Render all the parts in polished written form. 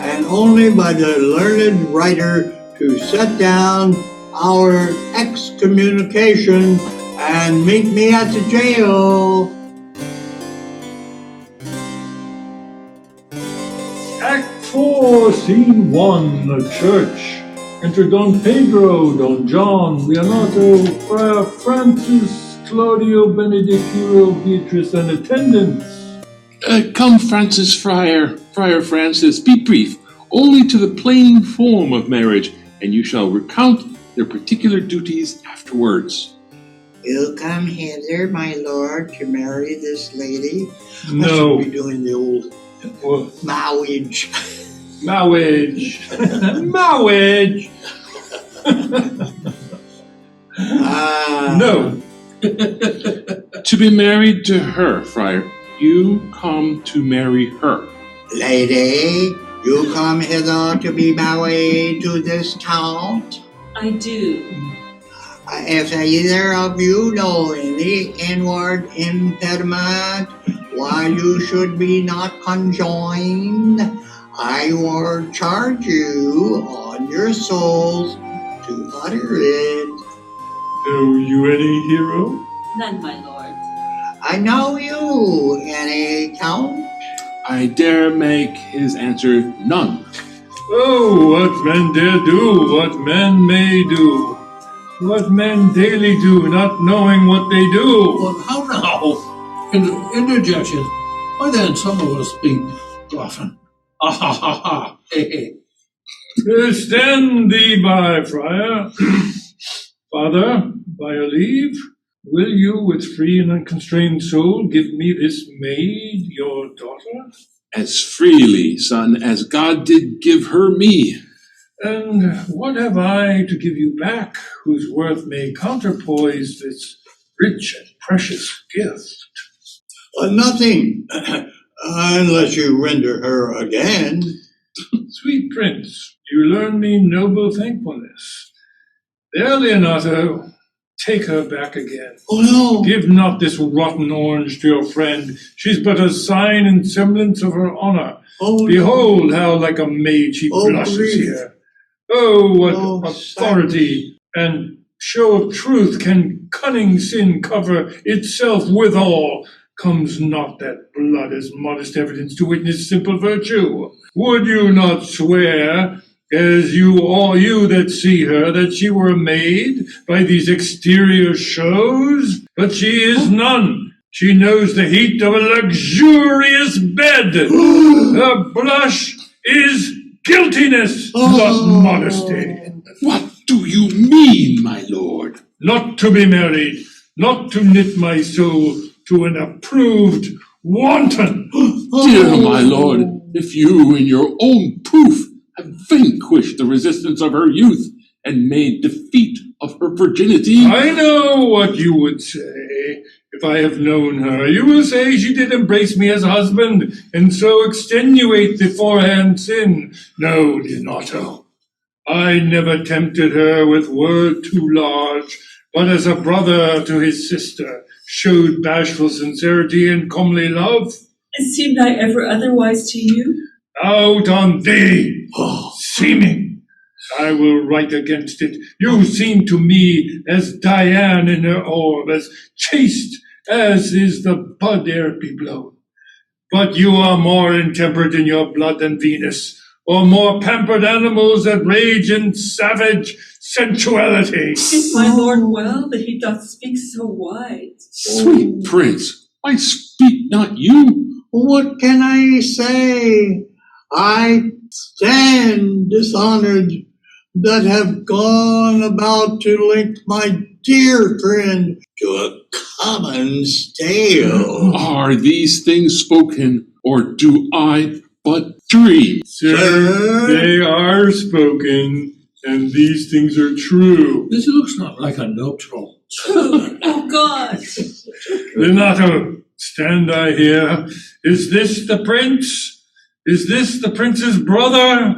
And only by the learned writer to set down our excommunication and meet me at the jail. Act 4, Scene 1, a church. Enter Don Pedro, Don John, Leonato, Friar Francis, Claudio, Benedictino, Beatrice, and attendants. Come, Francis, Friar Francis, be brief, only to the plain form of marriage, and you shall recount their particular duties afterwards. You come hither, my lord, to marry this lady. No. I should be doing the old marriage. Marriage. Marriage. No. To be married to her, Friar. You come to marry her. Lady, you come hither to be married to this count? I do. If either of you know any inward impediment why you should be not conjoined, I will charge you on your souls to utter it. Know you any hero? None, my lord. I know you, any count? I dare make his answer none. Oh, what men dare do, what men may do. What men daily do, not knowing what they do. Well, how now? Interjection. Why then some of us speak often? Ah ha ha ha. Hey, hey. Stand thee by, friar. Father, by your leave, will you with free and unconstrained soul give me this maid, your daughter? As freely, son, as God did give her me. And what have I to give you back, whose worth may counterpoise this rich and precious gift? Nothing, unless you render her again. Sweet prince, you learn me noble thankfulness. There, Leonato, take her back again. Oh no! Give not this rotten orange to your friend. She's but a sign and semblance of her honor. Oh, Behold how like a maid she blushes grief. here. Oh, what Oh, authority and show of truth can cunning sin cover itself withal? Comes not that blood as modest evidence to witness simple virtue? Would you not swear, as you all you that see her, that she were a maid by these exterior shows? But she is none. She knows the heat of a luxurious bed. Her blush is guiltiness, not modesty. What do you mean, my lord? Not to be married, not to knit my soul to an approved wanton. Dear my lord, if you in your own proof have vanquished the resistance of her youth and made defeat of her virginity. I know what you would say. If I have known her, you will say she did embrace me as a husband, and so extenuate the forehand sin. No, Leonato, I never tempted her with word too large, but as a brother to his sister, showed bashful sincerity and comely love. And seemed I ever otherwise to you? Out on thee, seeming. I will write against it. You seem to me as Diane in her orb, as chaste as is the bud ere it be blown. But you are more intemperate in your blood than Venus, or more pampered animals that rage in savage sensuality. Is my lord well that he doth speak so wide? Sweet prince, why speak not you? What can I say? I stand dishonored that have gone about to link my dear friend to a common stale. Are these things spoken, or do I but dream? Sir, they are spoken, and these things are true. This looks not like a nuptial. Oh, God! Leonato, stand I here? Is this the prince? Is this the prince's brother?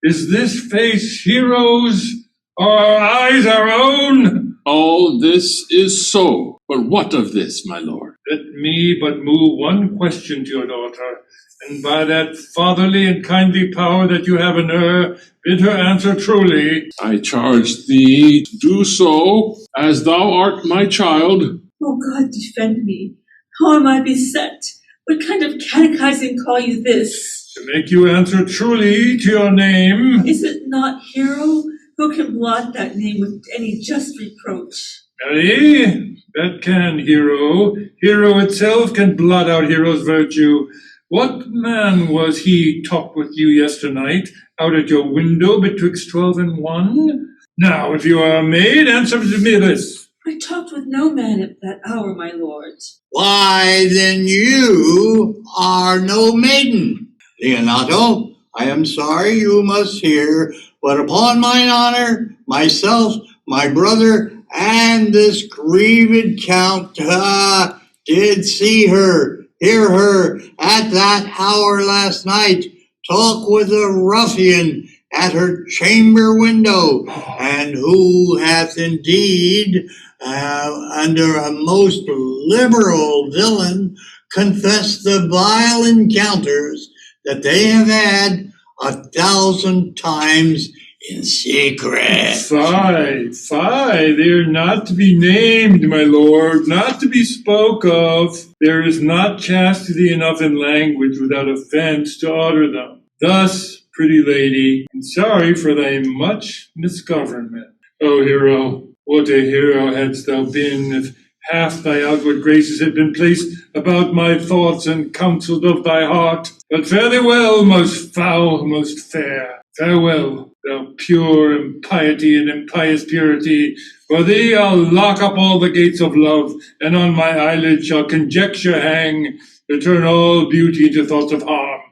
Is this face hero's? Are our eyes our own? All this is so, but what of this, my lord? Let me but move one question to your daughter, and by that fatherly and kindly power that you have in her, bid her answer truly. I charge thee to do so, as thou art my child. Oh God, defend me. How am I beset? What kind of catechizing call you this? To make you answer truly to your name. Is it not Hero? Who can blot that name with any just reproach? Marry, that can Hero. Hero itself can blot out Hero's virtue. What man was he talked with you yesternight, out at your window betwixt 12 and 1? Now, if you are a maid, answer to me this. I talked with no man at that hour, my lord. Why, then you are no maiden. Leonato, I am sorry you must hear, but upon mine honor, myself, my brother, and this grieved count did see her, hear her, at that hour last night, talk with a ruffian at her chamber window, and who hath indeed, under a most liberal villain, confessed the vile encounters that they have had 1,000 times in secret. Fie, they are not to be named, my lord, not to be spoke of. There is not chastity enough in language without offense to utter them. Thus, pretty lady, I'm sorry for thy much misgovernment. O hero, what a hero hadst thou been if half thy outward graces had been placed about my thoughts and counsels of thy heart. But fare thee well, most foul, most fair. Farewell, thou pure impiety and impious purity. For thee I'll lock up all the gates of love, and on my eyelid shall conjecture hang, to turn all beauty to thoughts of harm,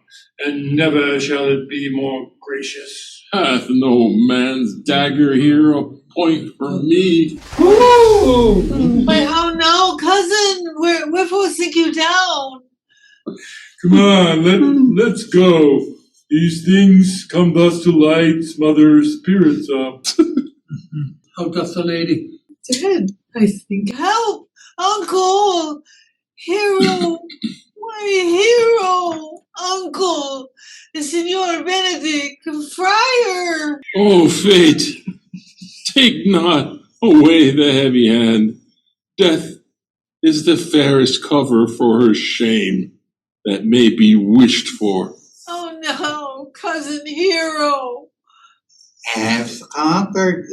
and never shall it be more gracious. Hath no man's dagger here a point for me? Ooh! But how now, cousin? Wherefore sink you down? Come on, let's go. These things come thus to light, smother spirits up. How doth the lady? Dead, I think. Help! Uncle! Hero! My hero! Uncle! The Signor Benedict, friar! O fate, take not away the heavy hand. Death is the fairest cover for her shame that may be wished for. Oh no, cousin Hero! Have conquered,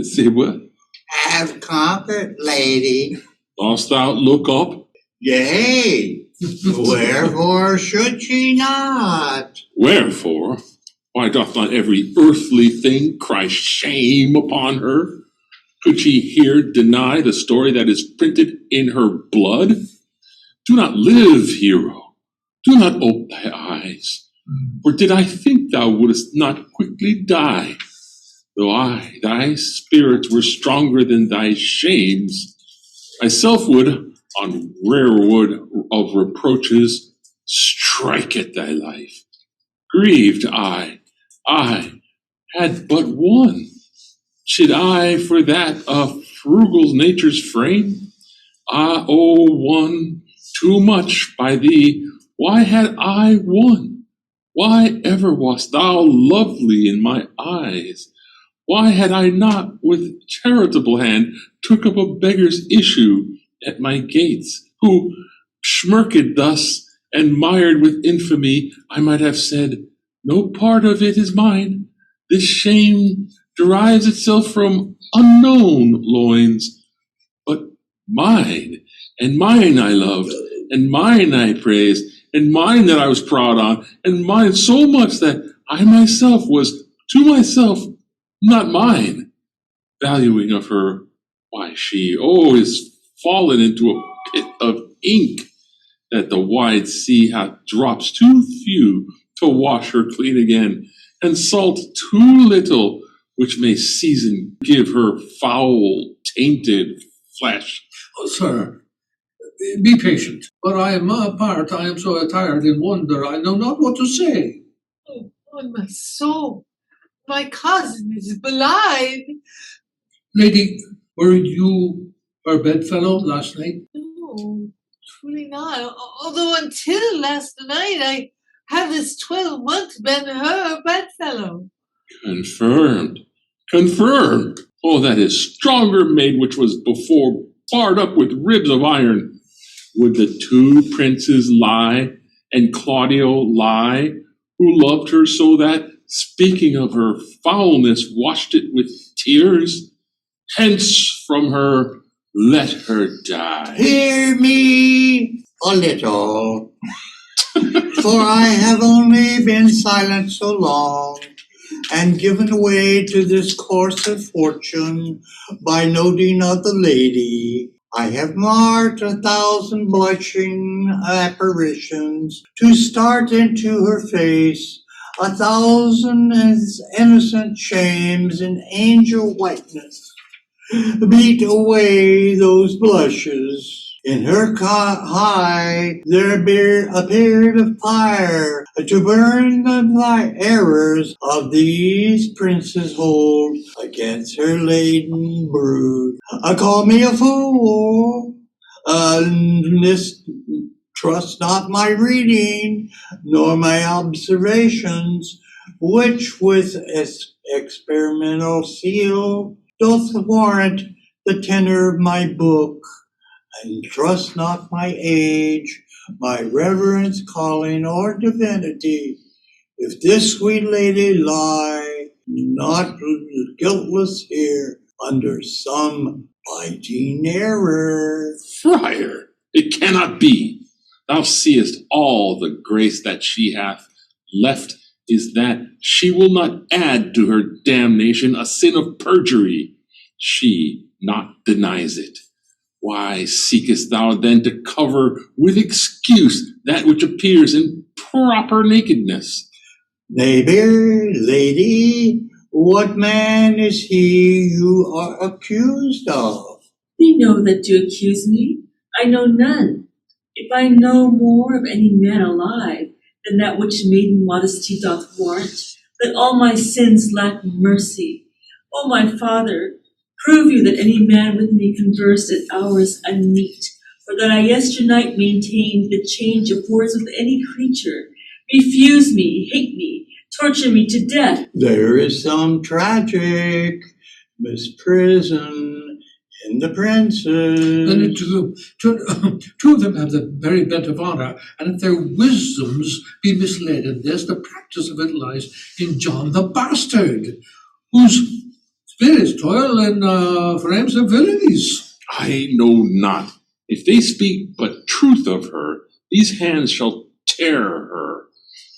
Say what? have conquered, lady. Dost thou look up? Yea, wherefore should she not? Wherefore? Why doth not every earthly thing cry shame upon her? Could she here deny the story that is printed in her blood? Do not live, hero. Do not ope thy eyes. For did I think thou wouldst not quickly die? Though thy spirits were stronger than thy shames, myself would, on rare wood of reproaches, strike at thy life. Grieved I had but one. Should I for that of frugal nature's frame? I owe one too much by thee. Why had I one? Why ever wast thou lovely in my eyes? Why had I not with charitable hand took up a beggar's issue at my gates, who, smirked thus and mired with infamy, I might have said, no part of it is mine. This shame derives itself from unknown loins, but mine, and mine I loved, and mine I praised, and mine that I was proud on, and mine so much that I myself was to myself not mine, valuing of her. Why she, is fallen into a pit of ink, that the wide sea hath drops too few to wash her clean again, and salt too little, which may season give her foul, tainted flesh. Oh, sir, be patient. But I am apart. I am so attired in wonder, I know not what to say. Oh, on my soul, my cousin is blind. Lady, were you her bedfellow last night? No, truly not. Although until last night I have this 12-month been her bedfellow. Confirmed. Confirmed. Oh, that is stronger maid which was before barred up with ribs of iron. Would the two princes lie, and Claudio lie, who loved her so that, speaking of her foulness, washed it with tears? Hence from her, let her die. Hear me a little, for I have only been silent so long, and given way to this course of fortune by noting of the lady. I have marked 1,000 blushing apparitions to start into her face, 1,000 innocent shames in angel whiteness. Beat away those blushes. In her high there appeared a fire to burn the errors of these princes hold against her laden brood. Call me a fool, trust not my reading, nor my observations, which with experimental seal doth warrant the tenor of my book. And trust not my age, my reverence, calling, or divinity. If this sweet lady lie not guiltless here under some biting error. Friar, it cannot be. Thou seest all the grace that she hath. Left is that she will not add to her damnation a sin of perjury. She not denies it. Why seekest thou then to cover with excuse that which appears in proper nakedness? Neighbor, lady, what man is he you are accused of? They know that do accuse me. I know none. If I know more of any man alive than that which maiden modesty doth warrant, that all my sins lack mercy. O my father, prove you that any man with me conversed at hours unmeet, or that I yesternight maintained the change of words with any creature. Refuse me, hate me, torture me to death. There is some tragic misprison in the princes. Then two of them have the very bent of honor, and if their wisdoms be misled in this, the practice of it lies in John the Bastard, whose spirits toil in frames of villainies. I know not. If they speak but truth of her, these hands shall tear her.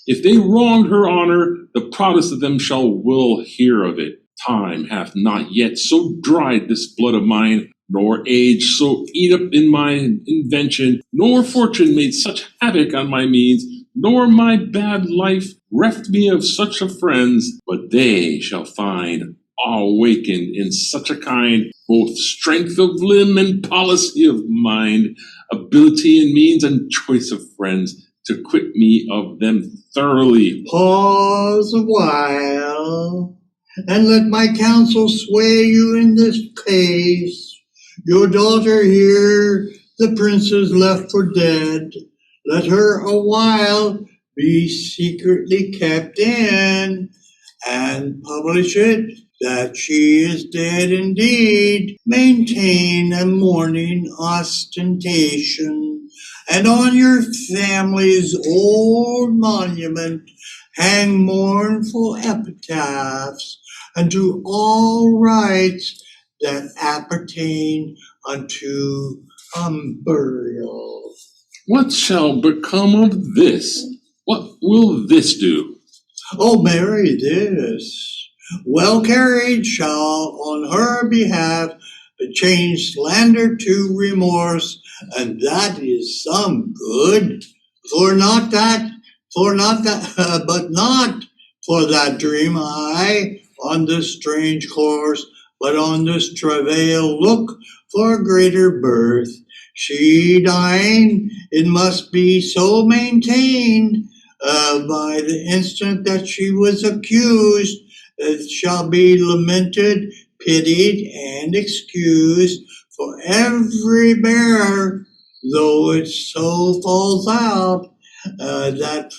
If they wronged her honor, the proudest of them will hear of it. Time hath not yet so dried this blood of mine, nor age so eat up in my invention, nor fortune made such havoc on my means, nor my bad life reft me of such a friends, but they shall find awakened in such a kind, both strength of limb and policy of mind, ability and means and choice of friends, to quit me of them thoroughly. Pause a while, and let my counsel sway you in this case. Your daughter here, the princess left for dead. Let her a while be secretly kept in, and publish it that she is dead indeed. Maintain a mourning ostentation, and on your family's old monument hang mournful epitaphs unto all rites that appertain unto burial. What shall become of this? What will this do? Oh, marry this. Well carried shall on her behalf change slander to remorse, and that is some good. But not for that dream I on this strange course, but on this travail look for a greater birth. She dying, it must be so maintained by the instant that she was accused, it shall be lamented, pitied, and excused, For every bear, though its soul falls out, that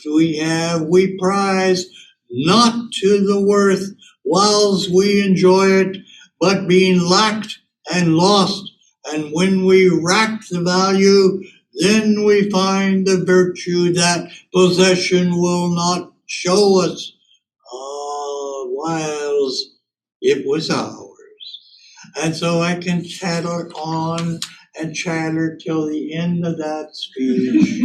we prize not to the worth whiles we enjoy it, but being lacked and lost. And when we rack the value, then we find the virtue that possession will not show us, whiles it was ours. And so I can chatter on and chatter till the end of that speech.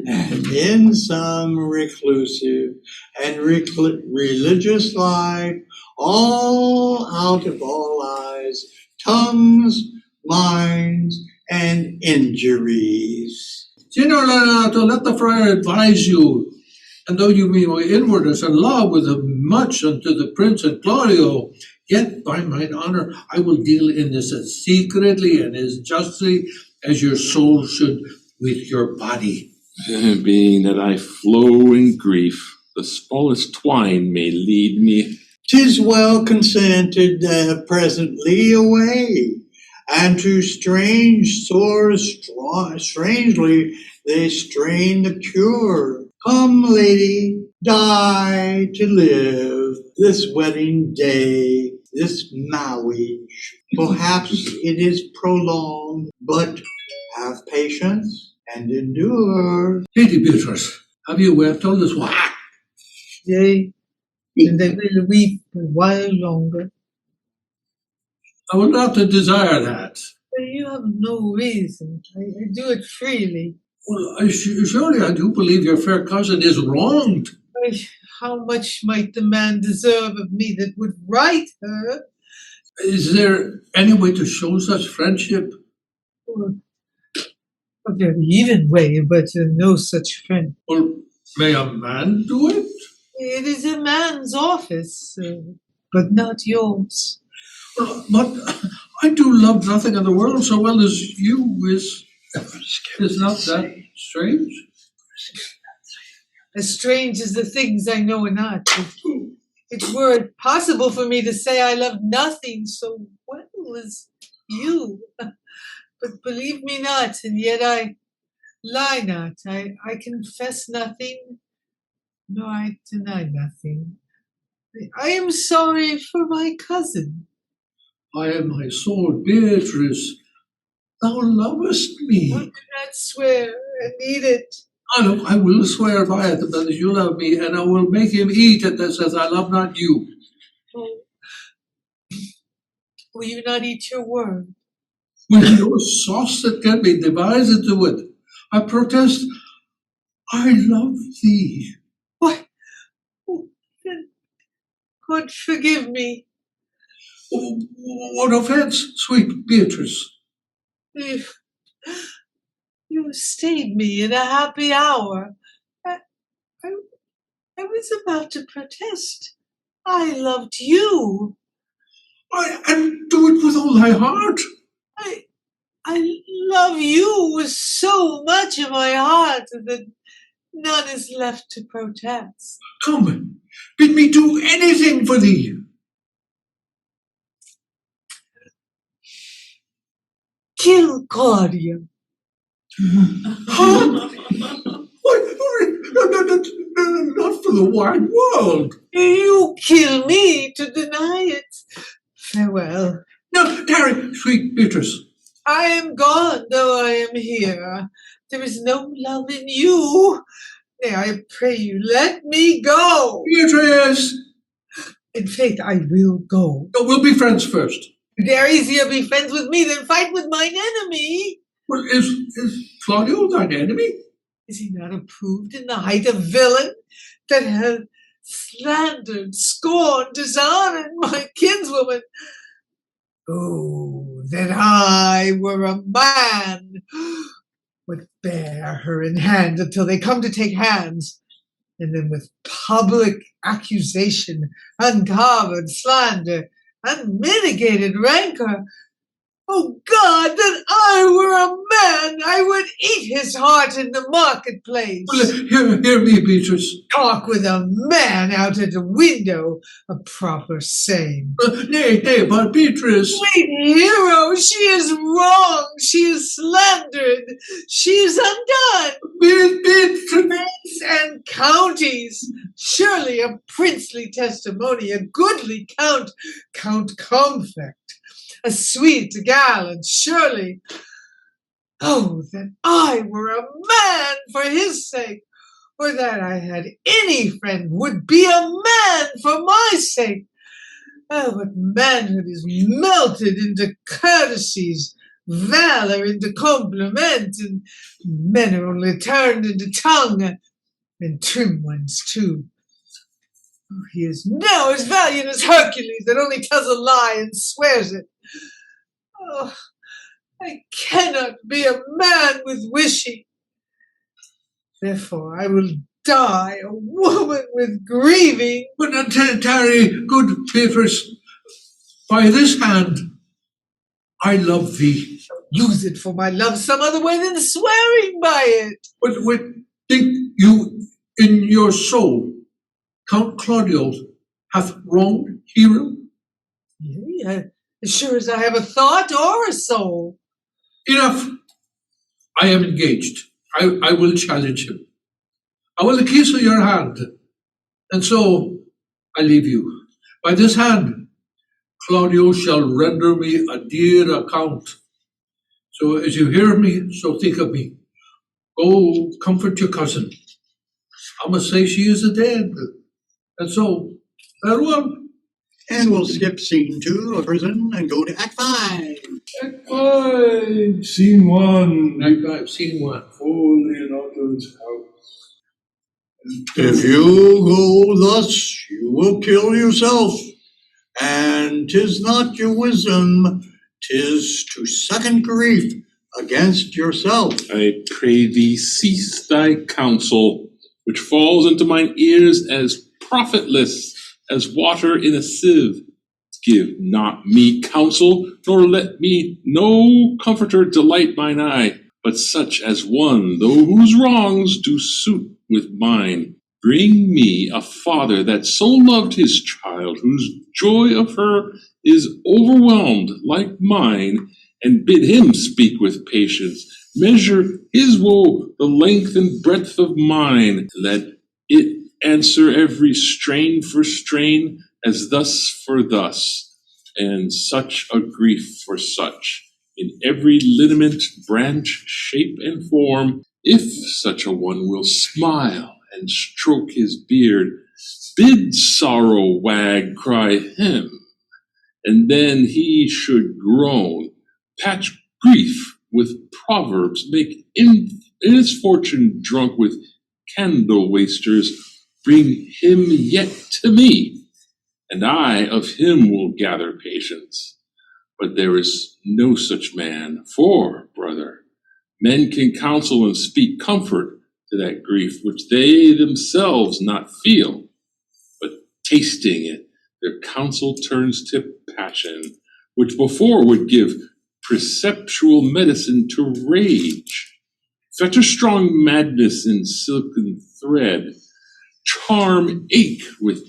And in some reclusive and religious life, all out of all eyes, tongues, minds, and injuries. Signor Leonardo, let the friar advise you. And though you be my inwardness and love with him much unto the prince and Claudio, yet by mine honor I will deal in this as secretly and as justly as your soul should with your body. Being that I flow in grief, the smallest twine may lead me. 'Tis well consented presently away, and to strange sores strangely they strain the cure. Come, lady, die to live this wedding day, this marriage. Perhaps it is prolonged, but have patience and endure. Lady Beatrice, have you wept all this while? Yea, and they will weep a while longer. I will not desire that. But you have no reason. I do it freely. Well, surely I do believe your fair cousin is wronged. How much might the man deserve of me that would right her? Is there any way to show such friendship? A very even way, but no such friend. Well, may a man do it? It is a man's office, but not yours. Well, but I do love nothing in the world so well as you. Is not that strange? As strange as the things I know not. It were it possible for me to say I love nothing so well as you. But believe me not, and yet I lie not. I confess nothing, nor I deny nothing. I am sorry for my cousin. I am my soul, Beatrice. Thou lovest me. I do not swear and eat it. I will swear by it that you love me, and I will make him eat it that says, I love not you. Oh. Will you not eat your word? With no sauce that can be devised into it. I protest, I love thee. What? Oh, then God forgive me. What offense, sweet Beatrice? You stayed me in a happy hour. I was about to protest. I loved you. And do it with all thy heart. I love you with so much of my heart that none is left to protest. Come, bid me do anything for thee. Kill Claudia. Huh? Not for the wide world. You kill me to deny it. Farewell. No, tarry, sweet Beatrice. I am gone, though I am here. There is no love in you. Nay, I pray you, let me go. Beatrice! In faith, I will go. No, we'll be friends first. Dare easier be friends with me than fight with mine enemy. Well, is Claudio thine enemy? Is he not approved in the height of villain that hath slandered, scorned, dishonored my kinswoman? Oh, that I were a man, would bear her in hand until they come to take hands, and then with public accusation, uncovered slander, unmitigated rancor. Oh God, that I were a man, I would eat his his heart in the marketplace. Well, hear me, Beatrice. Talk with a man out at a window, a proper saying. Nay, but Beatrice. Sweet hero, she is wrong, she is slandered, she is undone. Beatrice. And counties, surely a princely testimony, a goodly Count Comfect, a sweet gallant, surely. Oh, that I were a man for his sake, or that I had any friend would be a man for my sake. Oh, but manhood is melted into courtesies, valor into compliment, and men are only turned into tongue, and trim ones too. Oh, he is now as valiant as Hercules that only tells a lie and swears it. Oh, I cannot be a man with wishing. Therefore I will die a woman with grieving. But not tarry, good Beatrice. By this hand, I love thee. Use it for my love some other way than swearing by it. But think you in your soul Count Claudio hath wronged Hero? Yea, as sure as I have a thought or a soul. Enough. I am engaged. I will challenge him. I will kiss your hand. And so I leave you. By this hand, Claudio shall render me a dear account. So as you hear me, so think of me. Go comfort your cousin. I must say she is dead. And so, farewell. And we'll skip scene 2 of prison and go to Act 5. Act 5, Scene 1. Act 5, Scene 1. Oh, Leonardo's house. If you go thus, you will kill yourself, and 'tis not your wisdom, 'tis to second grief against yourself. I pray thee cease thy counsel, which falls into mine ears as profitless as water in a sieve. Give not me counsel, nor let me no comforter delight mine eye, but such as one, though whose wrongs do suit with mine. Bring me a father that so loved his child, whose joy of her is overwhelmed like mine, and bid him speak with patience. Measure his woe the length and breadth of mine. Let it answer every strain for strain, as thus for thus, and such a grief for such, in every lineament, branch, shape, and form. If such a one will smile and stroke his beard, bid sorrow wag, cry hem, and then he should groan, patch grief with proverbs, make misfortune drunk with candle wasters, bring him yet to me, and I of him will gather patience. But there is no such man, for, brother, men can counsel and speak comfort to that grief which they themselves not feel, but tasting it, their counsel turns to passion, which before would give perceptual medicine to rage. Fetter strong madness in silken thread, charm ache with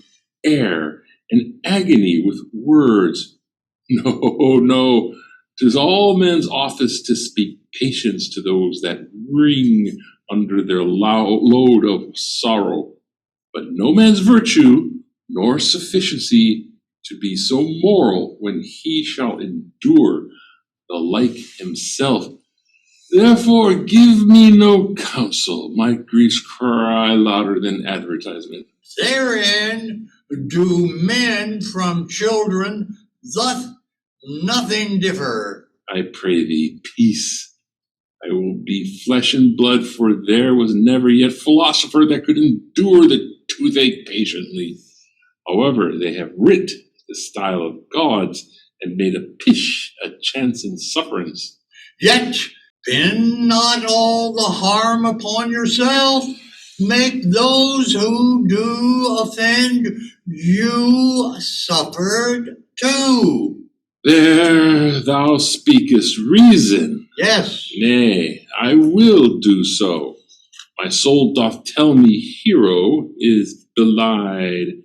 air, and agony with words. No, 'tis all men's office to speak patience to those that wring under their load of sorrow, but no man's virtue nor sufficiency to be so moral when he shall endure the like himself. Therefore give me no counsel, my griefs cry louder than advertisement. Therein do men from children thus nothing differ. I pray thee, peace. I will be flesh and blood, for there was never yet philosopher that could endure the toothache patiently. However, they have writ the style of gods, and made a pish a chance in sufferance. Yet pin not all the harm upon yourself. Make those who do offend you suffered too. There thou speakest reason. Yes. Nay, I will do so. My soul doth tell me Hero is belied,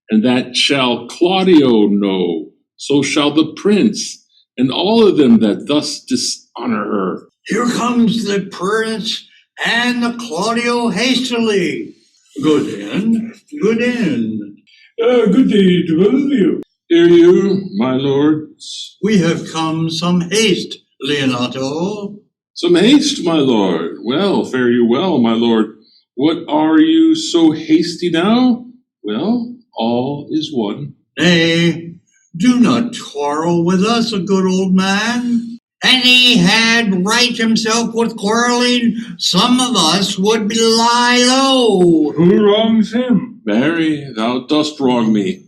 and that shall Claudio know, so shall the prince, and all of them that thus dishonor her. Here comes the prince and the Claudio hastily. Good in, good in. Good day to both of you. Hear you, my lords? We have come some haste, Leonato. Some haste, my lord. Well, fare you well, my lord. What are you so hasty now? Well, all is one. Nay, do not quarrel with us, a good old man. And he had right himself with quarreling, some of us would lie low. Who wrongs him? Mary, thou dost wrong me.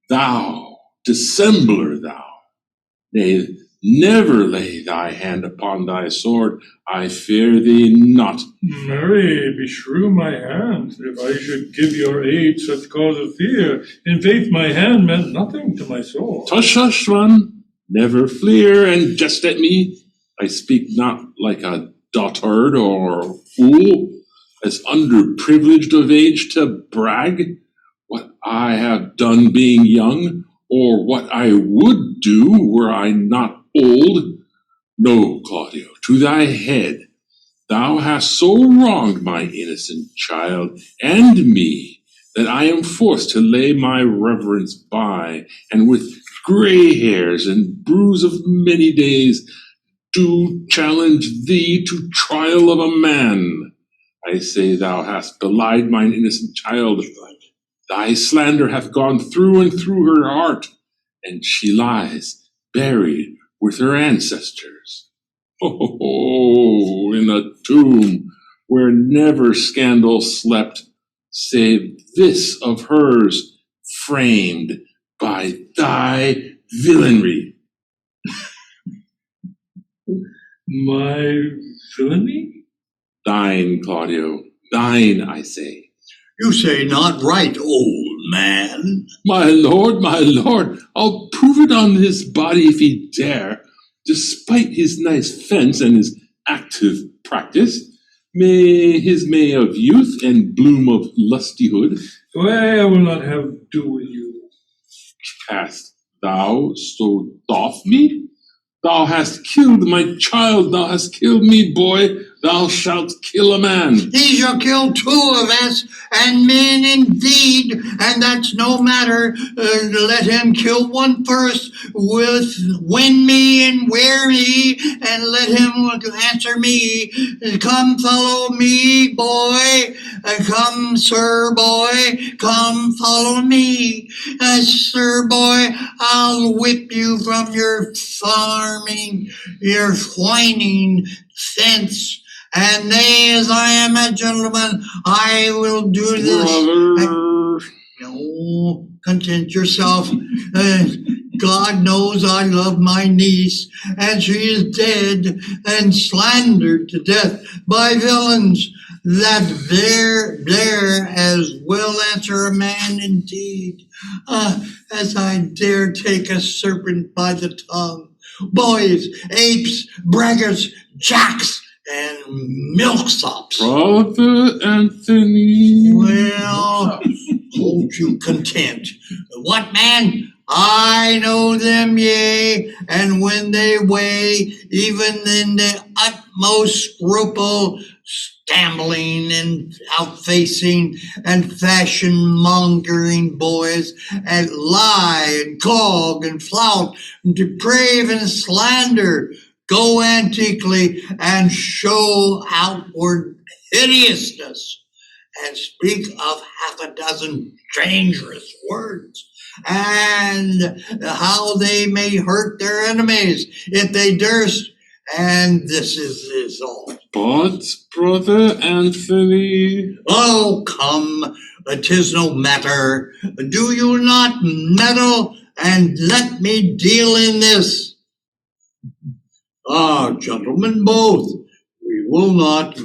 Thou, dissembler thou. Nay, never lay thy hand upon thy sword. I fear thee not. Marry, beshrew my hand, if I should give your aid such cause of fear. In faith, my hand meant nothing to my sword. Tush, hush, run. Never fleer and jest at me. I speak not like a dotard or fool, as underprivileged of age to brag what I have done being young, or what I would do were I not old. No, Claudio, to thy head. Thou hast so wronged my innocent child and me that I am forced to lay my reverence by, and with gray hairs and bruise of many days do challenge thee to trial of a man. I say thou hast belied mine innocent child. Thy slander hath gone through and through her heart, and she lies buried with her ancestors. Oh, in a tomb where never scandal slept, save this of hers, framed by thy villainy. My villainy? Thine, Claudio, thine, I say. You say not right, old man. My lord, I'll prove it on his body if he dare. Despite his nice fence and his active practice, his May of youth and bloom of lustihood, Why, I will not have do with you. hast thou so doth me? Thou hast killed my child, thou hast killed me, boy, thou shalt kill a man. He shall kill two of us, and men indeed, and that's no matter. Let him kill one first, win me and wear me, and let him answer me. Come follow me, boy. Come, sir, boy. Come follow me. Sir, boy, I'll whip you from your farming, your whining fence. And nay, as I am a gentleman, I will do this. Brother. No, content yourself. God knows I love my niece, and she is dead and slandered to death by villains that dare as well answer a man indeed, as I dare take a serpent by the tongue. Boys, apes, braggarts, jacks, and milksops. Brother Anthony. Well, hold you content. What, man? I know them, yea, and when they weigh, even in the utmost scruple, scambling and outfacing and fashion-mongering boys, and lie and cog and flout and deprave and slander, go antiquely and show outward hideousness, and speak of half a dozen dangerous words, and how they may hurt their enemies if they durst, and this is all. But, Brother Anthony. Oh, come, 'tis no matter. Do you not meddle, and let me deal in this. Ah, gentlemen both, we will not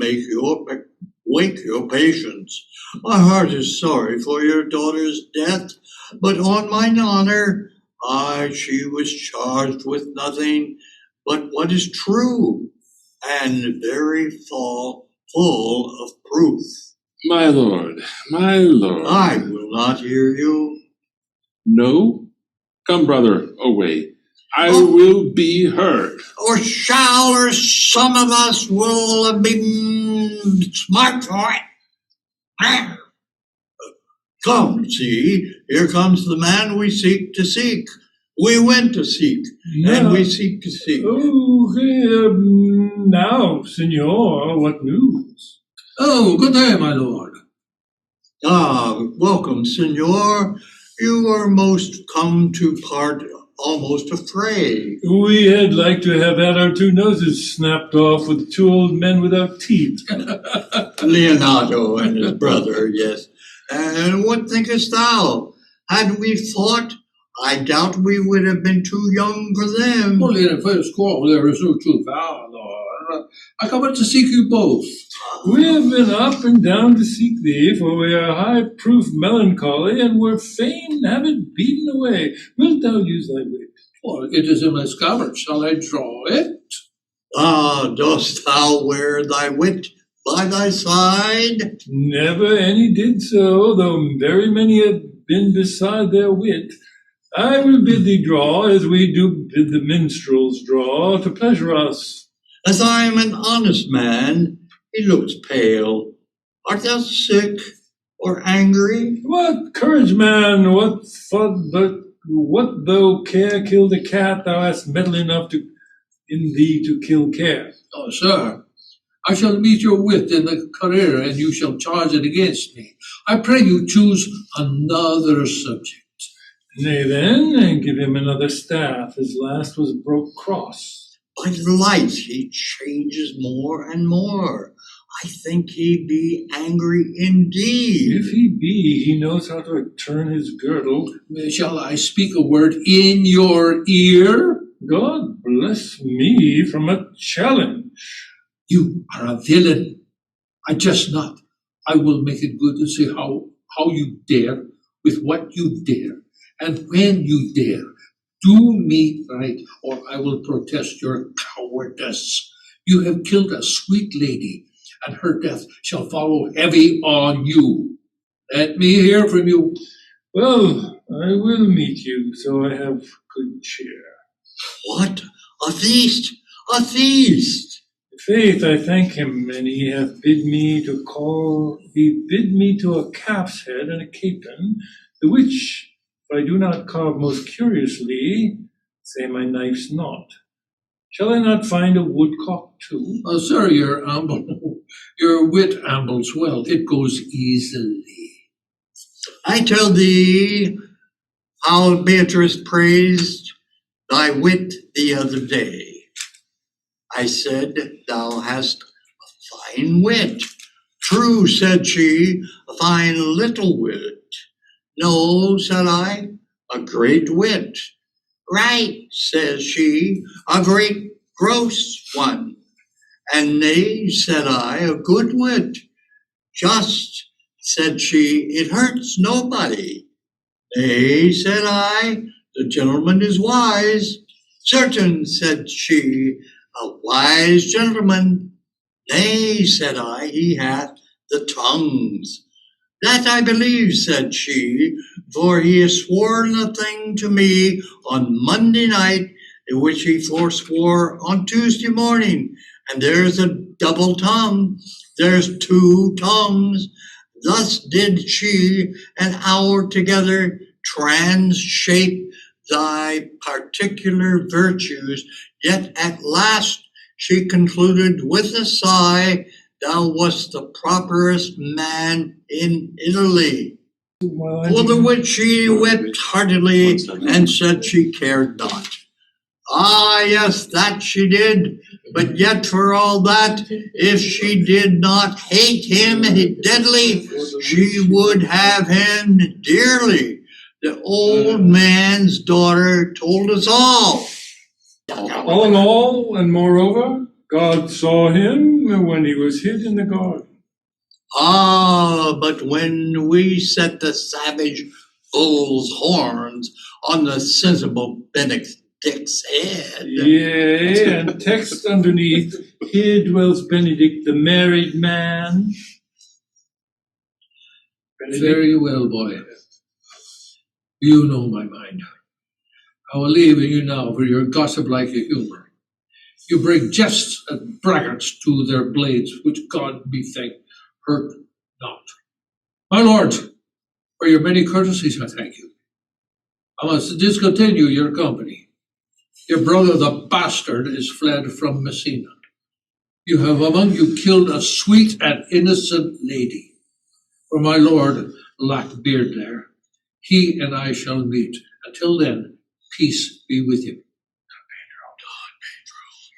wake your patience. My heart is sorry for your daughter's death, but on mine honor, she was charged with nothing but what is true. and very full of proof. My lord, my lord. I will not hear you. No? Come, brother, away. I Oh. will be heard. Or some of us will be smart for it. Ah. Come, see, here comes the man we seek to seek. We went to seek, and we seek to seek. Oh, now, senor, what news? Oh, good day, my lord. Ah, welcome, senor. You are most come to part almost afraid. We had like to have had our two noses snapped off with two old men without teeth. Leonardo and his brother, yes. And what thinkest thou? Had we fought, I doubt we would have been too young for them. Only in the first quarrel there is no truth, our lord. I come out to seek you both. We have been up and down to seek thee, for we are high-proof melancholy, and were fain have it beaten away. Wilt thou use thy wit? Well, it is in my scabbard. Shall I draw it? Ah, dost thou wear thy wit by thy side? Never any did so, though very many have been beside their wit. I will bid thee draw, as we do bid the minstrels draw, to pleasure us. As I am an honest man, he looks pale. Art thou sick or angry? What courage, man! What though care killed a cat, thou hast mettle enough in thee to kill care. Oh, sir, I shall meet your wit in the career, and you shall charge it against me. I pray you choose another subject. Nay then, and give him another staff. His last was broke cross. By the light he changes more and more. I think he be angry indeed. If he be, he knows how to turn his girdle. Shall I speak a word in your ear? God bless me from a challenge. You are a villain. I jest not. I will make it good to see how you dare, with what you dare, and when you dare. Do me right, or I will protest your cowardice. You have killed a sweet lady, and her death shall follow heavy on you. Let me hear from you. Well, I will meet you, so I have good cheer. What? A feast? A feast! Faith, I thank him, and he hath bid me to a calf's head and a capon, the which, if I do not carve most curiously, say my knife's not. Shall I not find a woodcock too? Sir, your wit ambles well. It goes easily. I tell thee how Beatrice praised thy wit the other day. I said, thou hast a fine wit. True, said she, a fine little wit. No, said I, a great wit. Right, says she, a great gross one. And nay, said I, a good wit. Just, said she, it hurts nobody. Nay, said I, the gentleman is wise. Certain, said she, a wise gentleman. Nay, said I, he hath the tongues. That I believe, said she, for he has sworn a thing to me on Monday night, which he forswore on Tuesday morning. And there's a double tongue, there's two tongues. Thus did she an hour together transshape thy particular virtues, yet at last she concluded with a sigh, thou wast the properest man in Italy. For the which she wept heartily and said she cared not. Ah, yes, that she did, but yet for all that, if she did not hate him deadly, she would have him dearly. The old man's daughter told us all. All in all, and moreover, God saw him when he was hid in the garden. Ah, but when we set the savage bull's horns on the sensible Benedict's head. Yea, and text underneath, Here dwells Benedict, the married man. Benedict? Very well, boy. You know my mind. I will leave you now for your gossip-like humor. You bring jests and braggarts to their blades, which God be thanked hurt not. My lord, for your many courtesies I thank you. I must discontinue your company. Your brother the bastard is fled from Messina. You have among you killed a sweet and innocent lady. For my lord lacked beard there. He and I shall meet. Until then, peace be with you.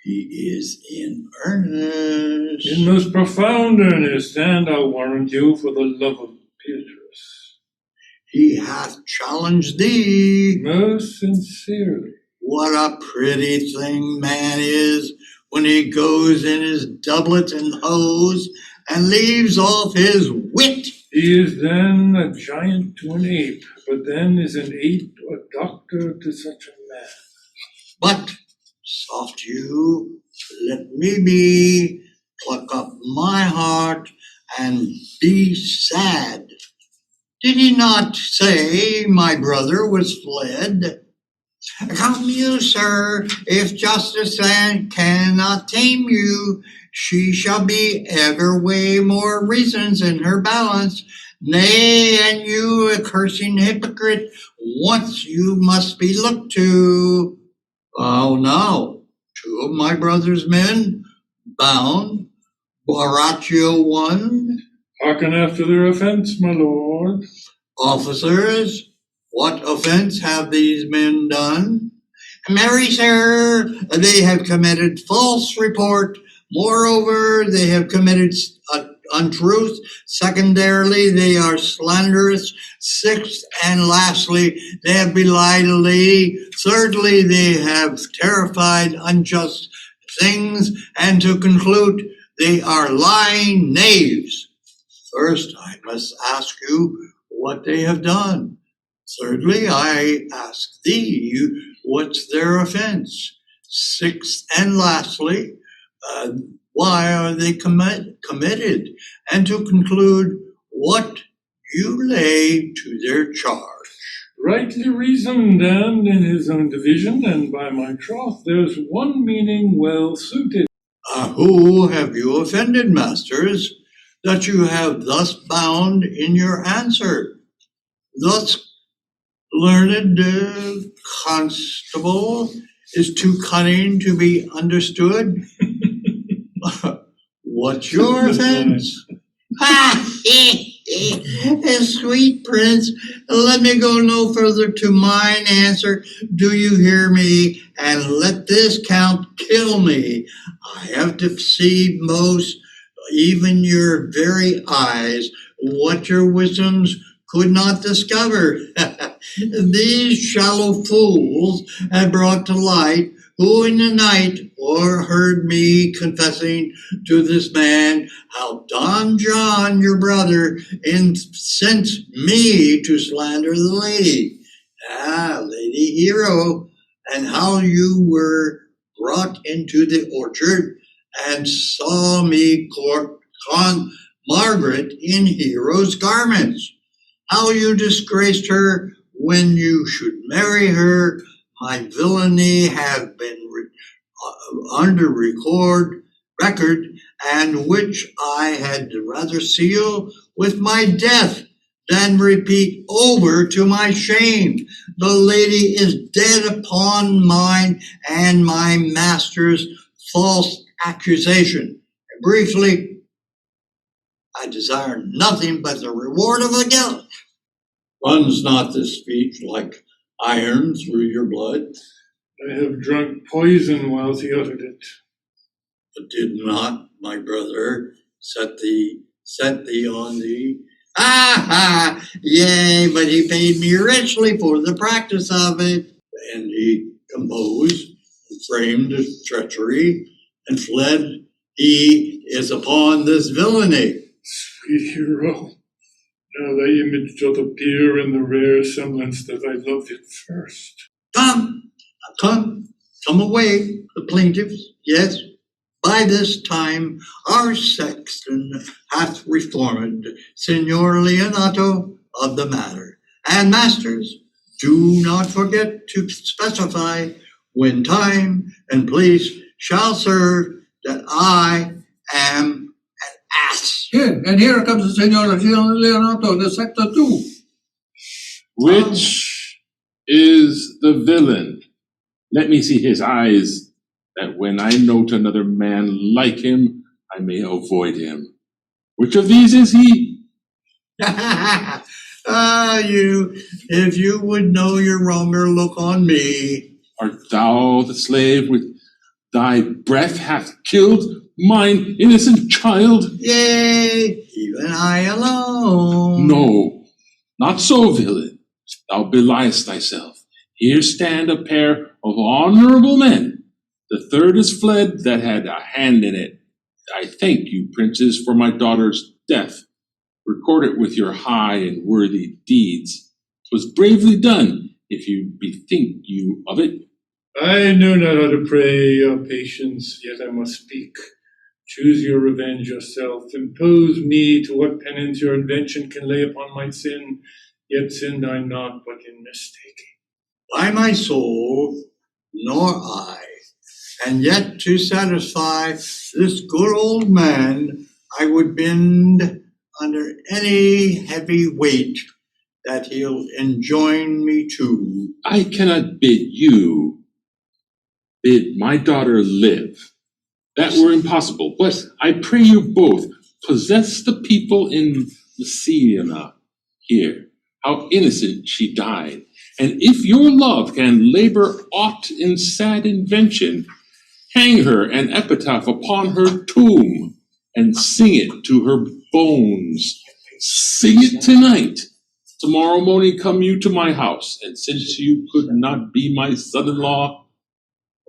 He is in earnest. In most profound earnest, and I'll warrant you for the love of Beatrice. He hath challenged thee. Most sincerely. What a pretty thing man is when he goes in his doublet and hose and leaves off his wit. He is then a giant to an ape, but then is an ape a doctor to such a man. But, soft you, let me be, pluck up my heart and be sad. Did he not say my brother was fled? Come you, sir, if justice cannot tame you, she shall be ever weigh more reasons in her balance. Nay, and you, a cursing hypocrite, once you must be looked to. Oh, now, two of my brother's men, bound, Borachio one. Hearken after their offense, my lord. Officers, what offense have these men done? Marry, sir, they have committed false report. Moreover, they have committed untruth. Secondarily, they are slanderous. Sixth and lastly, they have belied a lady. Thirdly, they have terrified unjust things. And to conclude, they are lying knaves. First, I must ask you what they have done. Thirdly, I ask thee, what's their offense? Sixth and lastly, why are they committed? And to conclude, what you lay to their charge. Rightly reasoned, and in his own division, and by my troth, there's one meaning well suited. Who have you offended, masters, that you have thus bound in your answer? Thus, learned constable is too cunning to be understood. What's your offense? Ha! Sweet prince, let me go no further to mine answer. Do you hear me? And let this count kill me. I have deceived most, even your very eyes, what your wisdoms could not discover. These shallow fools have brought to light, who in the night heard me confessing to this man how Don John, your brother, incensed me to slander the lady. Lady Hero, and how you were brought into the orchard and saw me court Margaret in Hero's garments. How you disgraced her when you should marry her. My villainy have been under record, and which I had rather seal with my death than repeat over to my shame. The lady is dead upon mine and my master's false accusation. Briefly, I desire nothing but the reward of the gallant. Runs not this speech like iron through your blood? I have drunk poison whilst he uttered it. But did not my brother set thee on thee? Yea, but he paid me richly for the practice of it. And he composed and framed his treachery and fled. He is upon this villainy. Sweet hero, now thy image doth appear in the rare semblance that I loved it first. Come away, the plaintiffs, yes, but by this time our sexton hath reformed Signor Leonato of the matter. And masters, do not forget to specify when time and place shall serve that I am an ass. Here, and here comes the Senor Leonato, the sector too. Which is the villain? Let me see his eyes, that when I note another man like him, I may avoid him. Which of these is he? If you would know your wronger, look on me. Art thou the slave with thy breath hath killed mine innocent child? Yea, even I alone. No, not so, villain. Thou beliest thyself. Here stand a pair of honorable men. The third is fled that had a hand in it. I thank you, princes, for my daughter's death. Record it with your high and worthy deeds. 'Twas bravely done, if you bethink you of it. I know not how to pray your patience, yet I must speak. Choose your revenge yourself. Impose me to what penance your invention can lay upon my sin. Yet sinned I not, but in mistaking. By my soul, nor I. And yet to satisfy this good old man, I would bend under any heavy weight that he'll enjoin me to. I cannot bid you. Bid my daughter live. That were impossible. But I pray you both, possess the people in Messina here, how innocent she died. And if your love can labor aught in sad invention, hang her an epitaph upon her tomb, and sing it to her bones. Sing it tonight. Tomorrow morning come you to my house, and since you could not be my son-in-law,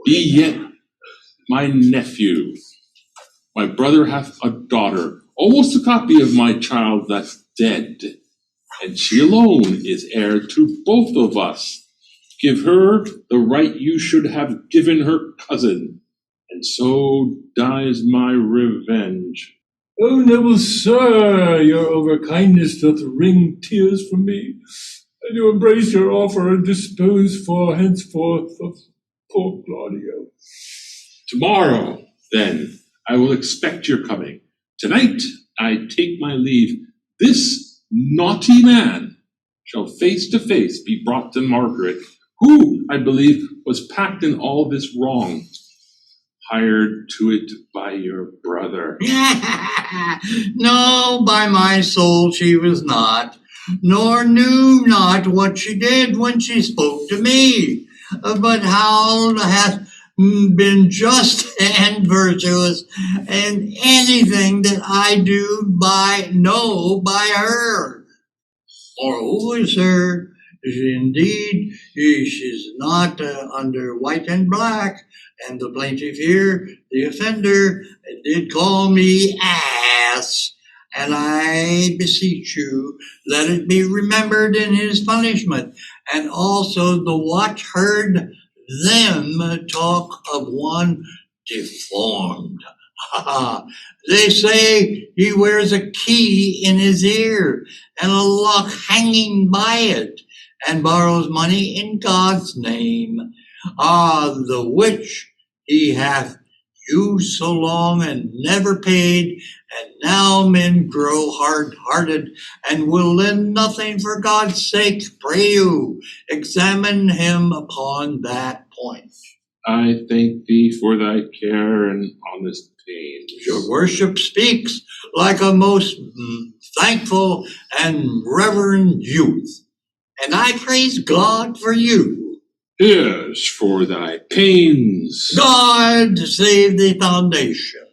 be yet my nephew. My brother hath a daughter, almost a copy of my child that's dead, and she alone is heir to both of us. Give her the right you should have given her cousin, and so dies my revenge. Oh, noble sir, your overkindness doth wring tears from me. I do embrace your offer and dispose for henceforth of poor Claudio. Tomorrow, then, I will expect your coming. Tonight, I take my leave. This naughty man shall face to face be brought to Margaret, who, I believe, was packed in all this wrong, hired to it by your brother. No, by my soul, she was not, nor knew not what she did when she spoke to me. But how hath been just and virtuous, and anything that I do by her. Moreover, sir, indeed, she's not under white and black, and the plaintiff here, the offender, did call me ass. And I beseech you, let it be remembered in his punishment, and also the watch heard them talk of one deformed. They say he wears a key in his ear and a lock hanging by it, and borrows money in God's name. The which he hath used so long and never paid, and now men grow hard-hearted and will lend nothing. For God's sake, pray you, examine him upon that point. I thank thee for thy care and honest pains. Your worship speaks like a most thankful and reverend youth, and I praise God for you. Yes, for thy pains. God save the foundation.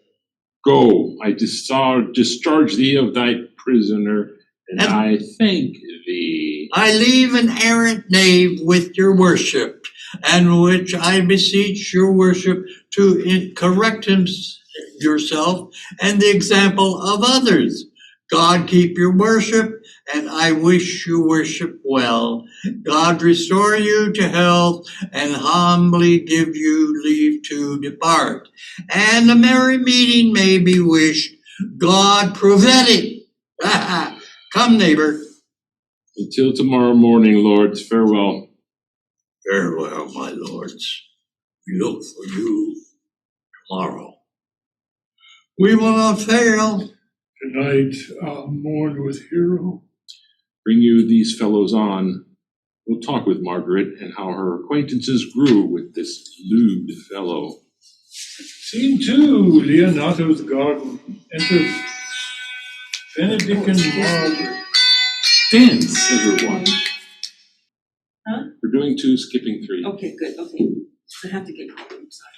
Go, I discharge thee of thy prisoner, and I thank thee. I leave an errant knave with your worship, and which I beseech your worship to correct yourself and the example of others. God keep your worship, and I wish you worship well. God restore you to health, and humbly give you leave to depart. And the merry meeting may be wished. God prevent it. Come, neighbor. Until tomorrow morning, lords, farewell. Farewell, my lords. We look for you tomorrow. We will not fail. Tonight I'll mourn with Hero. Bring you these fellows on. We'll talk with Margaret and how her acquaintances grew with this lewd fellow. Scene 2, Leonato's garden. Enter Benedict and Margaret. Dance, everyone. Huh? We're doing 2, skipping 3. Okay, good. Okay. I have to get going. I'm sorry.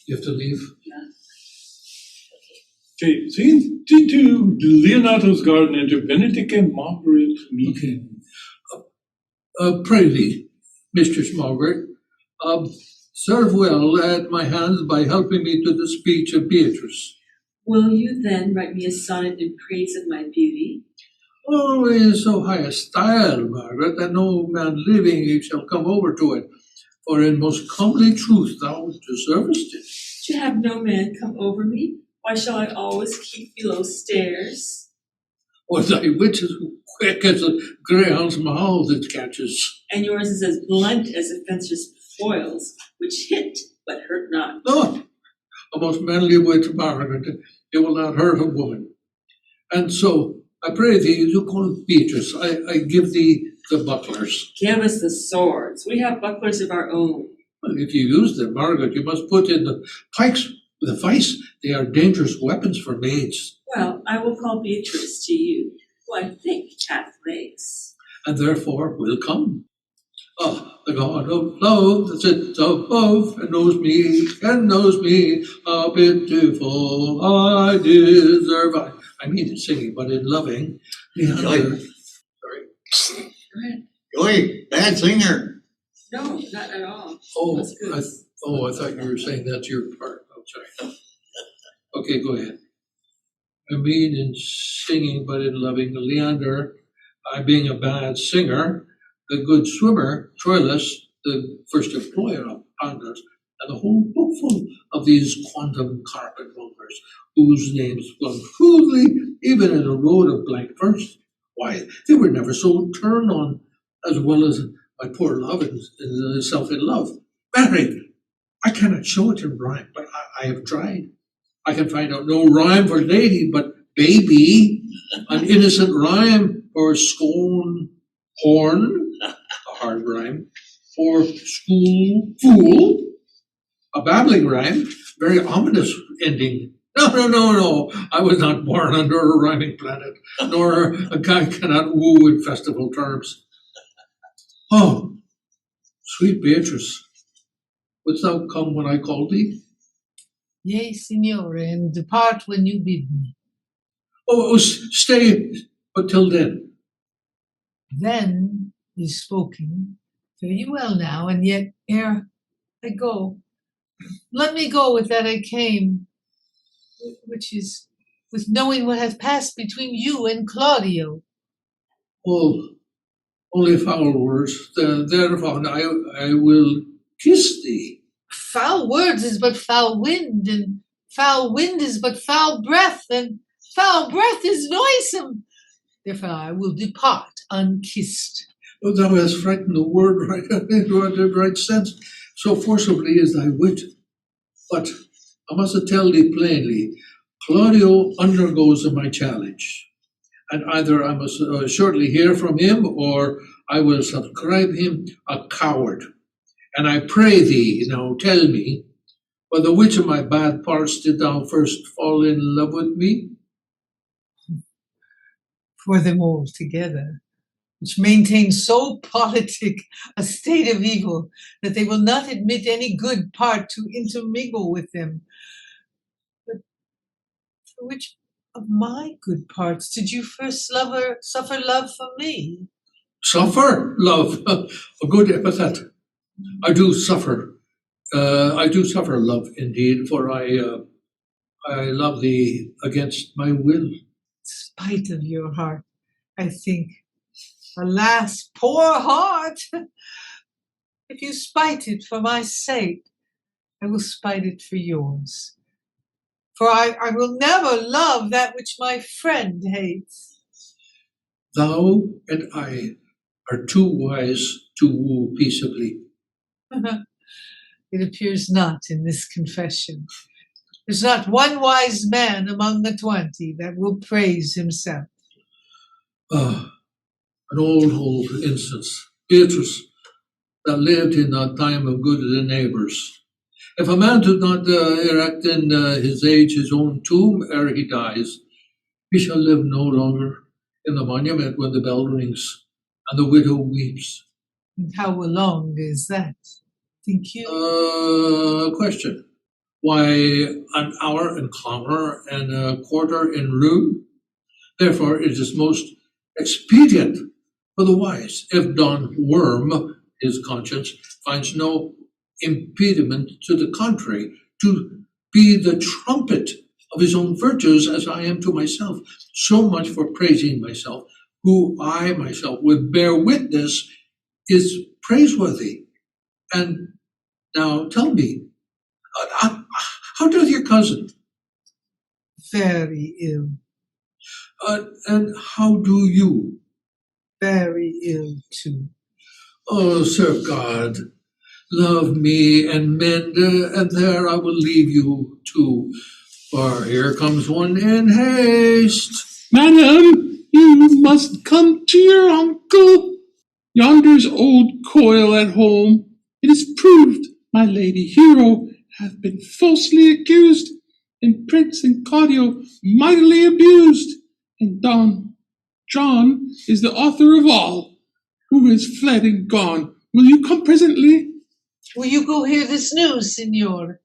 You have to leave. Yeah. Okay, scene 2, Leonato's garden. Enter Benedict and Margaret meet. Okay. Pray thee, Mistress Margaret, serve well at my hands by helping me to the speech of Beatrice. Will you then write me a sonnet in praise of my beauty? Oh, in so high a style, Margaret, that no man living shall come over to it. For in most comely truth thou deservest it. To have no man come over me? Why shall I always keep below stairs? Or thy wit is quick as a greyhound's mouth it catches. And yours is as blunt as a fencer's foils, which hit but hurt not. No, a most manly wit, Margaret, it will not hurt a woman. And so, I pray thee, you call Beatrice, I give thee the bucklers. Give us the swords. We have bucklers of our own. Well, if you use them, Margaret, you must put in the pikes with a vice. They are dangerous weapons for maids. Well, I will call Beatrice to you, who I think hath legs. And therefore will come. Ah, the God of love that sits above and knows me, how pitiful I deserve. I mean in singing, but in loving. Leander. Sorry. Go ahead. Joey, bad singer. No, not at all. Oh, That's good. I thought you were saying that's your part. Oh, sorry. Okay, go ahead. I mean in singing, but in loving. Leander, I being a bad singer, the good swimmer, Troilus, the first employer of Pandas, and the whole bookful of these quantum carpetmongers, whose names flung crudely even in a road of blank verse. Why, they were never so turned on as well as my poor love and self in love. Mary, I cannot show it in rhyme, but I have tried. I can find out no rhyme for lady, but baby, an innocent rhyme for scorn, horn, a hard rhyme, for school, fool, a babbling rhyme, very ominous ending. No. I was not born under a rhyming planet, nor a guy cannot woo in festival terms. Oh, sweet Beatrice, wouldst thou come when I called thee? Yea, Signore, and depart when you bid me. Oh, stay, but till then. Then is spoken. Fare you well now, and yet ere I go, let me go with that I came, which is with knowing what hath passed between you and Claudio. Oh, only foul words. Thereupon I will kiss thee. Foul words is but foul wind, and foul wind is but foul breath, and foul breath is noisome. Therefore I will depart unkissed. Oh, thou hast frightened the word right into the right sense, so forcibly is thy wit. But I must tell thee plainly, Claudio undergoes my challenge, and either I must shortly hear from him, or I will subscribe him a coward. And I pray thee, now tell me, whether which of my bad parts did thou first fall in love with me? For them all together, which maintain so politic a state of evil that they will not admit any good part to intermingle with them. But for which of my good parts did you first suffer love from me? Suffer, love, a good epithet. I do suffer love indeed, for I love thee against my will. spite of your heart, I think. Alas, poor heart! If you spite it for my sake, I will spite it for yours. For I will never love that which my friend hates. Thou and I are too wise to woo peaceably. It appears not in this confession. There's not one wise man among the 20 that will praise himself. An old instance. Beatrice, that lived in that time of good neighbours. If a man did not erect in his age his own tomb ere he dies, he shall live no longer in the monument when the bell rings and the widow weeps. And how long is that, think you? Question. Why, an hour in Clonmar and a quarter in Rouen? Therefore, it is most expedient for the wise, if Don Worm, his conscience, finds no impediment to the contrary, to be the trumpet of his own virtues as I am to myself. So much for praising myself, who I myself would bear witness is praiseworthy. And now tell me, how doth your cousin? Very ill. And how do you? Very ill too. Oh, serve God. Love me and mend, and there I will leave you too. For here comes one in haste. Madam, you must come to your uncle. Yonder's old coil at home. It is proved my lady hero hath been falsely accused, and Prince and Claudio mightily abused, and Don John is the author of all, who is fled and gone. Will you come presently? Will you go hear this news, Signor?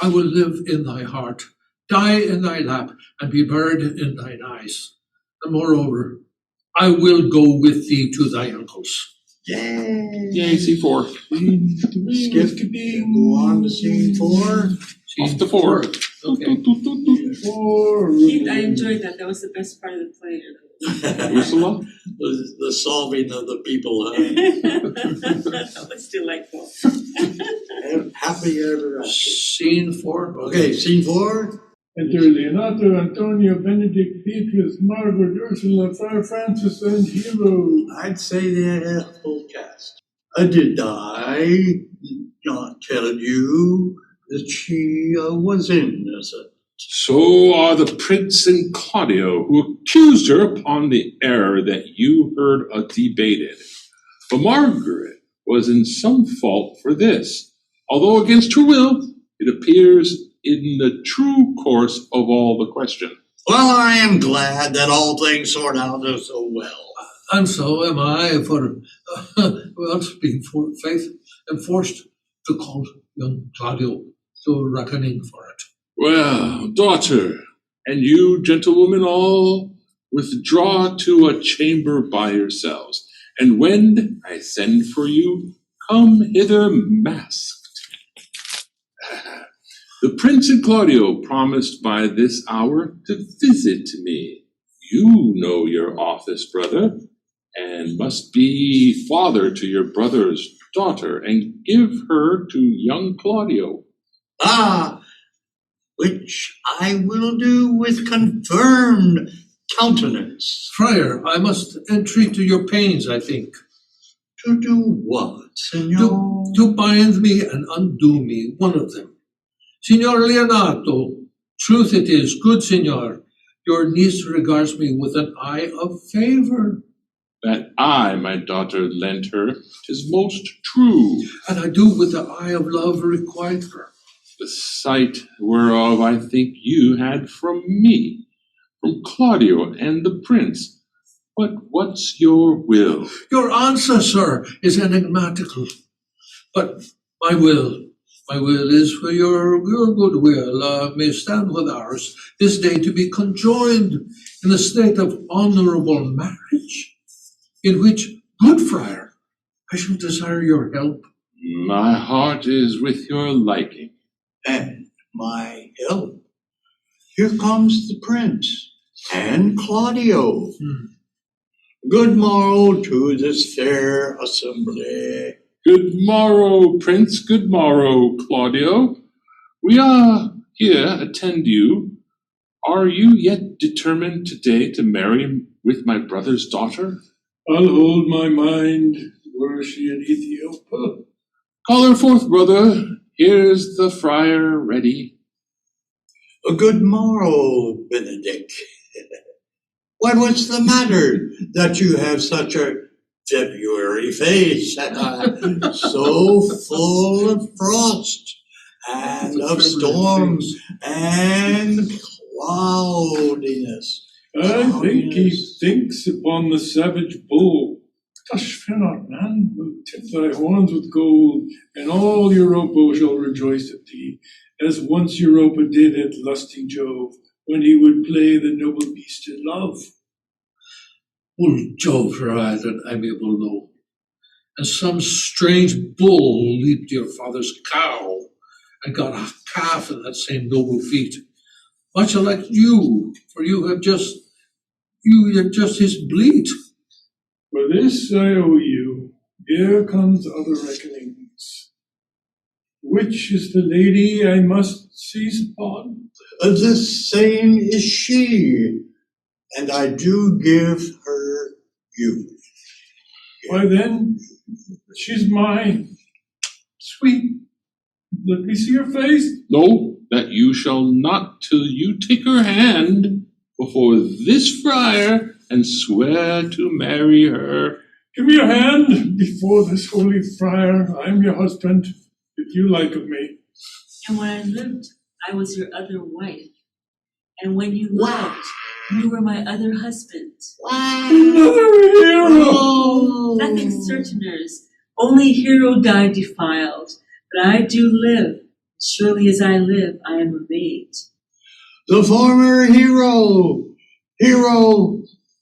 I will live in thy heart, die in thy lap, and be buried in thine eyes. And moreover, I will go with thee to thy uncle's. Yay! Yay, C4. Skip, go on to scene 4. Off to 4. Okay. Keith, I enjoyed that. That was the best part of the play. Ursula? The solving of the people, That was delightful. Happy ever after. Scene 4. Okay, scene 4. Enter Leonato, Antonio, Benedict, Beatrice, Margaret, Ursula, Friar Francis, and Hero. I'd say they had a full cast. Did I not tell you that she was innocent? So are the Prince and Claudio, who accused her upon the error that you heard debated. But Margaret was in some fault for this, although against her will, it appears in the true course of all the question. Well, I am glad that all things sort out so well. And so am I, for being faith and forced to call young Claudio to reckoning for it. Well, daughter, and you, gentlewomen, all withdraw to a chamber by yourselves, and when I send for you, come hither masked. The Prince and Claudio promised by this hour to visit me. You know your office, brother, and must be father to your brother's daughter, and give her to young Claudio. Which I will do with confirmed countenance. Friar, I must entreat to your pains, I think. To do what, Signor? To bind me and undo me, one of them. Signor Leonato, truth it is, good Signor, your niece regards me with an eye of favor. That I, my daughter, lent her, 'tis most true. And I do with the eye of love requite her. The sight whereof I think you had from me, from Claudio and the Prince. But what's your will? Your answer, sir, is enigmatical. But my will is for your good will may stand with ours this day to be conjoined in a state of honorable marriage, in which, good friar, I shall desire your help. My heart is with your liking. And my help. Here comes the prince. and Claudio. Good morrow to this fair assembly. Good morrow, Prince. Good morrow, Claudio. We are here attend you. Are you yet determined today to marry with my brother's daughter? I'll hold my mind were she in Ethiopia. Call her forth, brother. Here's the friar ready. A good morrow, Benedict. What's the matter that you have such a February face, so full of frost and of storms and cloudiness? I think he thinks upon the savage bull. Tush, fear not, man, will tip thy horns with gold, and all Europa shall rejoice at thee, as once Europa did at lusty Jove, when he would play the noble beast in love. Will Jove ride an amiable low, and some strange bull leaped your father's cow, and got a calf in that same noble feat, much like you, for you have just his bleat. For this I owe you. Here comes other reckonings. Which is the lady I must seize upon? The same is she, and I do give her you. Why then, she's mine. Sweet, let me see her face. No, that you shall not till you take her hand before this friar and swear to marry her. Give me your hand before this holy friar. I'm your husband, if you like of me. And when I lived, I was your other wife. And when you loved, you were my other husband. Another hero! Nothing certainers, only hero died defiled. But I do live. Surely as I live, I am a maid. The former hero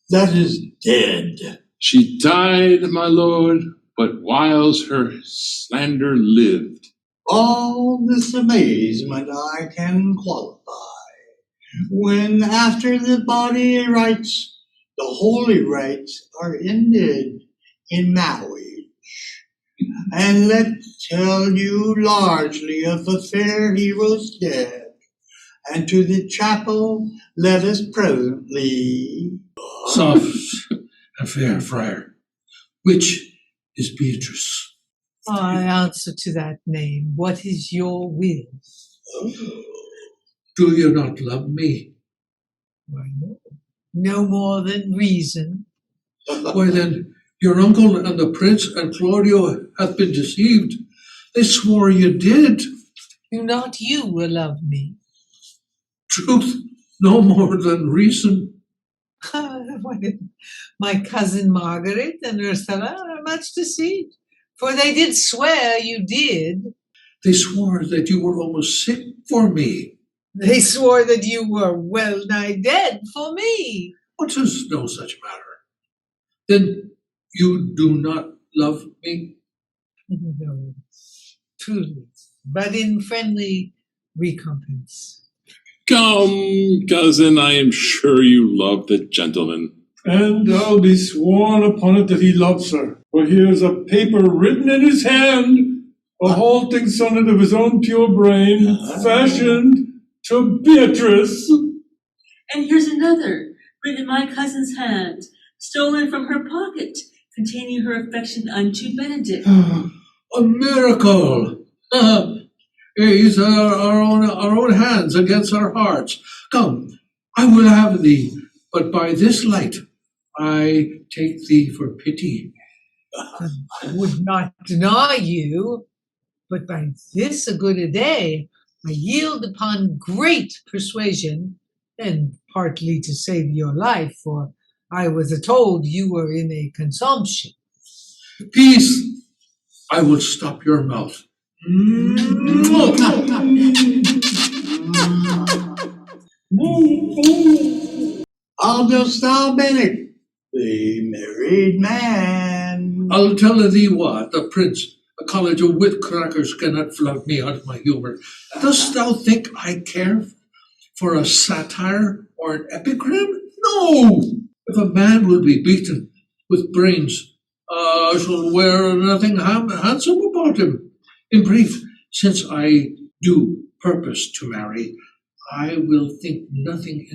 that is dead. She died, my lord, but whiles her slander lived. All this amazement I can qualify, when after the body rites, the holy rites are ended in marriage. And let's tell you largely of the fair hero's death, and to the chapel let us presently. Soft and fair friar, which is Beatrice? I answer to that name. What is your will? Do you not love me? Why, no. No more than reason. Why then, your uncle and the prince and Claudio hath been deceived. They swore you did. Do not you love me? Truth, no more than reason. My cousin Margaret and Ursula are much deceived, for they did swear you did. They swore that you were almost sick for me. They swore that you were well nigh dead for me. What is no such matter? Then you do not love me? No, truly, but in friendly recompense. Come, cousin, I am sure you love the gentleman. And I'll be sworn upon it that he loves her. For here's a paper written in his hand, a halting sonnet of his own pure brain, fashioned to Beatrice. And here's another, written in my cousin's hand, stolen from her pocket, containing her affection unto Benedict. A miracle! It's our own hands against our hearts. Come, I will have thee, but by this light I take thee for pity. I would not deny you, but by this a good a day I yield upon great persuasion, and partly to save your life, for I was told you were in a consumption. Peace! I will stop your mouth. How dost thou, Benedict, the married man? I'll tell thee what, the prince, a college of wit crackers cannot flout me out of my humor. Dost thou think I care for a satire or an epigram? No! If a man will be beaten with brains, I shall wear nothing handsome about him. In brief, since I do purpose to marry, I will think nothing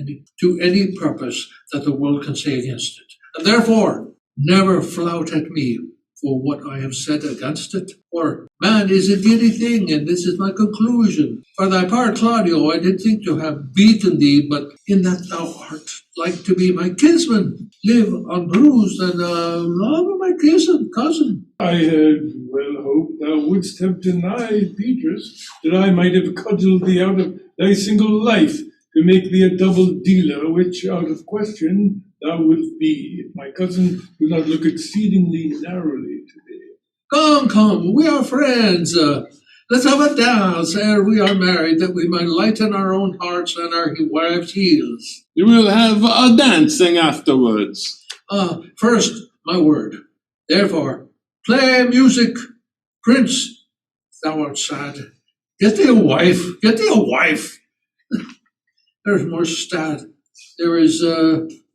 to any purpose that the world can say against it. And therefore, never flout at me for what I have said against it. For man is a giddy thing, and this is my conclusion. For thy part, Claudio, I did think to have beaten thee, but in that thou art like to be my kinsman, live unbruised, and love my cousin. I had well hoped thou wouldst have denied, Beatrice, that I might have cudgelled thee out of thy single life to make thee a double dealer, which out of question thou wilt be, if my cousin do not look exceedingly narrowly to thee. Come, we are friends. Let's have a dance ere we are married, that we might lighten our own hearts and our wives' heels. You will have a dancing afterwards. First, my word. Therefore, play music. Prince, thou art sad. Get thee a wife. There's more stat. There is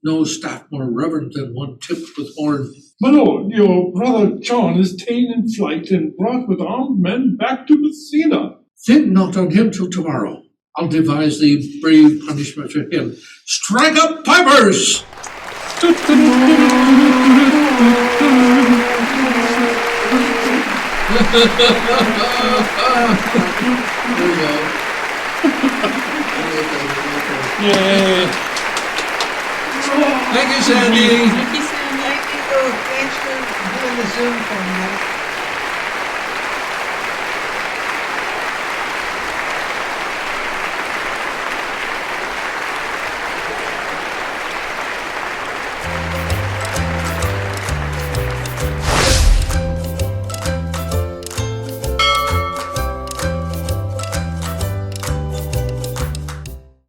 no staff more reverent than one tipped with horn. My lord, your brother John is ta'en in flight and brought with armed men back to Messina. Think not on him till tomorrow. I'll devise the brave punishment for him. Strike up pipers! There we go. Yay. Thank you, Sandy. Thank you for doing the Zoom for me.